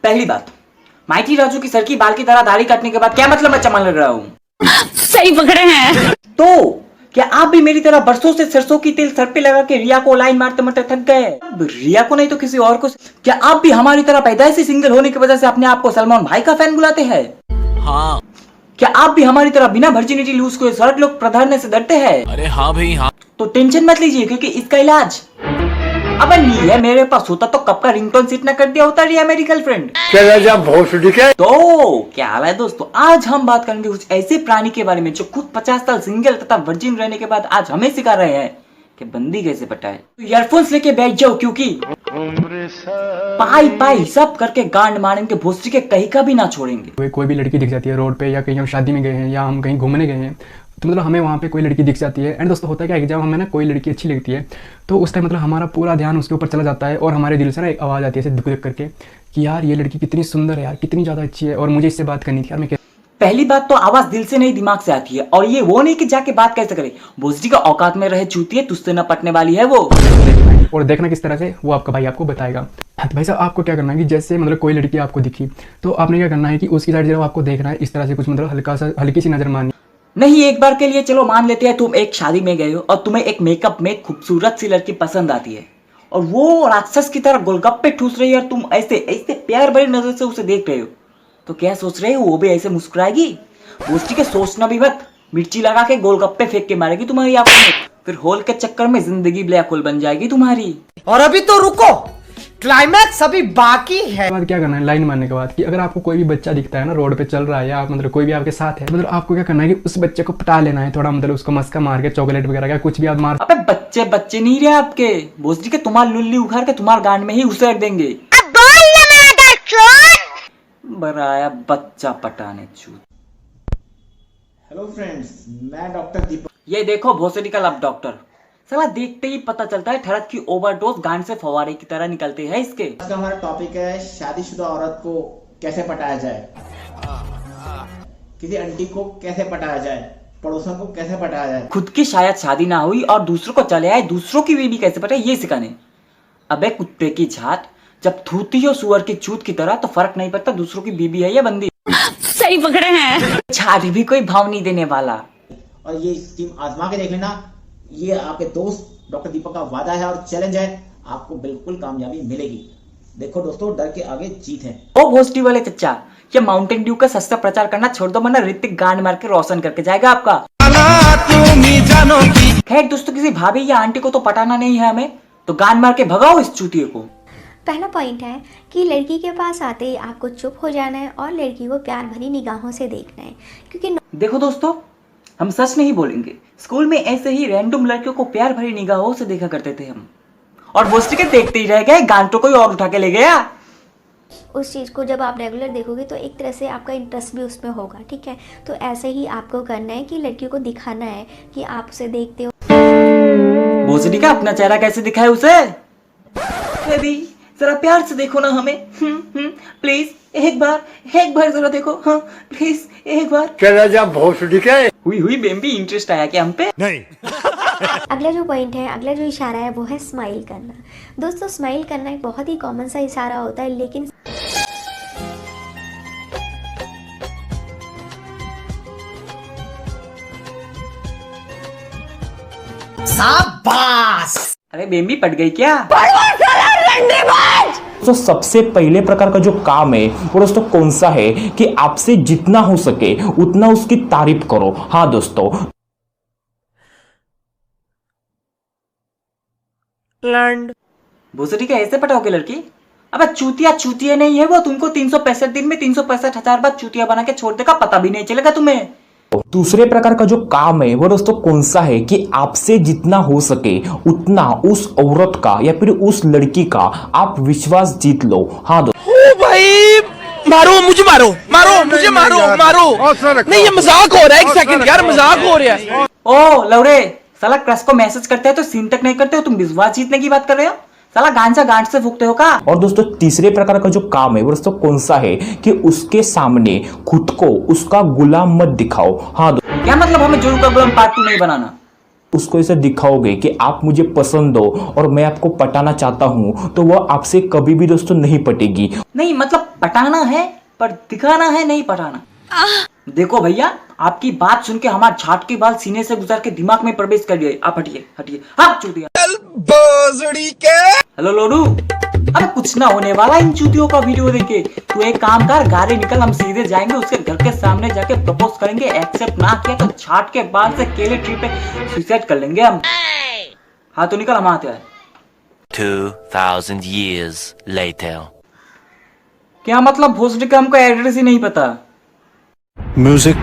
पहली बात, माइटी राजू की सर की बाल की तरह दाढ़ी काटने के बाद क्या मतलब मैं चमन लग रहा हूँ? सही पकड़े हैं। तो क्या आप भी मेरी तरह बरसों से सरसों की तेल सर पे लगा के रिया को लाइन मारते मारते थक गए? अब रिया को नहीं तो किसी और को। क्या आप भी हमारी तरह पैदाइशी सिंगल होने की वजह से अपने आप को सलमान भाई का फैन बुलाते हैं? हाँ। क्या आप भी हमारी तरह बिना वर्जिनिटी लूज को स्वर्ग लोग प्रधारने से डरते हैं? अरे हाँ भाई हाँ। तो टेंशन मत लीजिए क्योंकि इसका इलाज अब नहीं है मेरे पास। होता तो कब का रिंगटोन सेट न कर दिया होता रिया मेरी गर्लफ्रेंड। तो क्या हाल है दोस्तों, आज हम बात करेंगे कुछ ऐसे प्राणी के बारे में जो खुद 50 साल सिंगल तथा वर्जिन रहने के बाद आज हमें सिखा रहे हैं कि बंदी कैसे पटाए। तो ईयरफोन्स लेके बैठ जाओ क्योंकि पाई पाई सब करके गांड मारेंगे, भोसड़ी के कहीं का भी ना छोड़ेंगे। कोई भी लड़की दिख जाती है रोड पे या कहीं हम शादी में गए हैं या हम कहीं घूमने गए हैं तो मतलब हमें वहाँ पे कोई लड़की दिख जाती है। एंड दोस्तों होता है क्या, जब हमें ना कोई लड़की अच्छी लगती है तो उस टाइम मतलब हमारा पूरा ध्यान उसके ऊपर चला जाता है और हमारे दिल से ना एक आवाज़ आती है दुख करके कि यार ये लड़की कितनी सुंदर है यार, कितनी ज़्यादा अच्छी है और मुझे इससे बात करनी थी यार। मैं पहली बात तो आवाज दिल से नहीं दिमाग से आती है, और ये वो नहीं कि जाके बात कैसे करे। भोसड़ी का औकात में रहे चूती है, तुझसे न पटने वाली है वो। और देखना किस तरह से वो आपका भाई आपको बताएगा। तो भाई साहब आपको क्या करना है कि जैसे मतलब कोई लड़की आपको दिखी तो आपने क्या करना है कि उसकी साइड जब आपको देखना है इस तरह से कुछ मतलब हल्की सी नजर मारनी नहीं। एक बार के लिए चलो मान लेते हैं तुम एक शादी में गए हो और तुम्हें एक मेकअप में खूबसूरत सी लड़की पसंद आती है और वो राक्षस की तरह गोलगप्पे ठूस रही है और तुम ऐसे ऐसे प्यार भरी नजर से उसे देख रहे हो, तो क्या सोच रहे हो वो भी ऐसे मुस्कुराएगी? भोसड़ी के सोचना भी मत, मिर्ची लगा के गोलगप्पे फेंक के मारेगी तुम्हारी आंखों में, फिर होल के चक्कर में जिंदगी ब्लैक होल बन जाएगी तुम्हारी। और अभी तो रुको, क्लाइमैक्स अभी बाकी है। बाद क्या करना है लाइन मारने के बाद कि अगर आपको कोई भी बच्चा दिखता है ना रोड पे चल रहा है या आप मतलब कोई भी आपके साथ है, मतलब आपको क्या करना है कि उस बच्चे को पटा लेना है थोड़ा, मतलब उसको मस्का मार के चॉकलेट वगैरह का कुछ भी आप मार। अबे बच्चे बच्चे नहीं रहे आपके, भोसड़ी के तुम्हारी लुल्ली उखाड़ के तुम्हारे गांड में ही उसेर देंगे। बराया बच्चा पटाने चूत। हेलो फ्रेंड्स, मैं डॉक्टर दीपक। ये देखो भोसड़ी का लब डॉक्टर, साला देखते ही पता चलता है ठरक की ओवरडोज गांड से फवारे की तरह निकलते हैं इसके। आज का हमारा टॉपिक है शादीशुदा औरत को कैसे पटाया जाए, किसी आंटी को कैसे पटाया जाए, पड़ोसन को कैसे पटाया जाए। खुद की शायद शादी ना हुई और दूसरों को चले आए, दूसरों की बीवी कैसे पटाए ये सिखाने। अबे कुत्ते की झाट, जब थूती हो सुअर की चूत की तरह तो फर्क नहीं पड़ता दूसरों की बीबी है या बंदी। सही पकड़े हैं। झाट भी कोई भाव नहीं देने वाला। और ये स्कीम आजमा के देख लेना, ये आपके दोस्त डॉक्टर दीपक का वादा है और चैलेंज है, आपको बिल्कुल कामयाबी मिलेगी। देखो दोस्तों, डर के आगे जीत है। ओ भोसड़ी वाले चच्चा, ये माउंटेन ड्यू का सस्ता प्रचार करना छोड़ दो वरना ऋतिक गांड मार के रोशन करके जाएगा आपका। खैर दोस्तों, किसी भाभी या आंटी को तो पटाना नहीं है हमें, तो गांड मार के भगाओ इस चूतिए को। पहला पॉइंट है कि लड़की के पास आते ही आपको चुप हो जाना है और लड़की को प्यार भरी निगाहों से देखना है, क्योंकि देखो दोस्तों, हम सच नहीं बोलेंगे, स्कूल में ऐसे ही रैंडम लड़कियों को प्यार भरी निगाहों से देखा करते थे हम, और भोसड़ी के देखते ही रह गए, गांड तो कोई और उठा के ले गया। उस चीज़ को जब आप रेगुलर देखोगे तो एक तरह से आपका इंटरेस्ट भी उसमें होगा, ठीक है। तो ऐसे ही आपको करना है कि लड़कियों को दिखाना है कि आप उसे देखते हो। भोसड़ी का अपना चेहरा कैसे दिखाए उसे? बेबी जरा प्यार से देखो ना हमें, प्लीज एक बार जरा देखो, हाँ प्लीज एक बार। चला जा भोसड़ी के। हुई बेबी, इंटरेस्ट आया क्या हम पे? नहीं। अगला जो पॉइंट है, अगला जो इशारा है वो है स्माइल करना। दोस्तों स्माइल करना एक बहुत ही कॉमन सा इशारा होता है, लेकिन शाबाश। अरे बेबी पट गई क्या? तो सबसे पहले प्रकार का जो काम है वो दोस्तों कौन सा है कि आपसे जितना हो सके उतना उसकी तारीफ करो। हाँ दोस्तों, भोसड़ी का ऐसे पटाओगे लड़की? अबे चूतिया नहीं है वो, तुमको 365 दिन में 365,000 बार चूतिया बना के छोड़ देगा, पता भी नहीं चलेगा तुम्हें। दूसरे प्रकार का जो काम है वो दोस्तों कौन सा है कि आपसे जितना हो सके उतना उस औरत का या फिर उस लड़की का आप विश्वास जीत लो। हाँ ओ भाई, मारो मुझे, मारो मुझे, मारो। नहीं ये मजाक हो रहा है, एक सेकंड यार, मजाक हो रहा है। ओ लौड़े, साला क्रश को मैसेज करते हैं तो सीन तक नहीं करते हो, तुम विश्वास जीतने की बात कर रहे हो? साला गांजा गांड से फूकते हो का? और दोस्तों तीसरे प्रकार का जो काम है वो दोस्तों कौन सा है कि उसके सामने खुद को उसका गुलाम मत दिखाओ। हाँ क्या मतलब हमें जोरू का गुलाम पार्ट 2 नहीं बनाना? उसको ऐसे दिखाओगे कि आप मुझे पसंद हो और मैं आपको पटाना चाहता हूं, तो वह आपसे कभी भी दोस्तों नहीं पटेगी। नहीं मतलब पटाना है पर दिखाना है, नहीं पटाना। देखो भैया, आपकी बात सुन के हमारा छाट के बाल सीने से गुजर के दिमाग में प्रवेश कर गए। आप हटिए हटिए, हाँ चूतिया। हेलो लोडू, अरे कुछ ना होने वाला इन चूतियों का वीडियो देखे। तू एक काम कर, गाड़ी निकल, हम सीधे जाएंगे उसके घर के सामने जाके प्रपोज करेंगे। एक्सेप्ट ना किया तो छाट के बाल से केले ट्री पे सुसाइड कर लेंगे हम। हाँ तो निकल, हम आते हैं। 2000 years later. क्या मतलब भोसडी का हमको एड्रेस ही नहीं पता। Music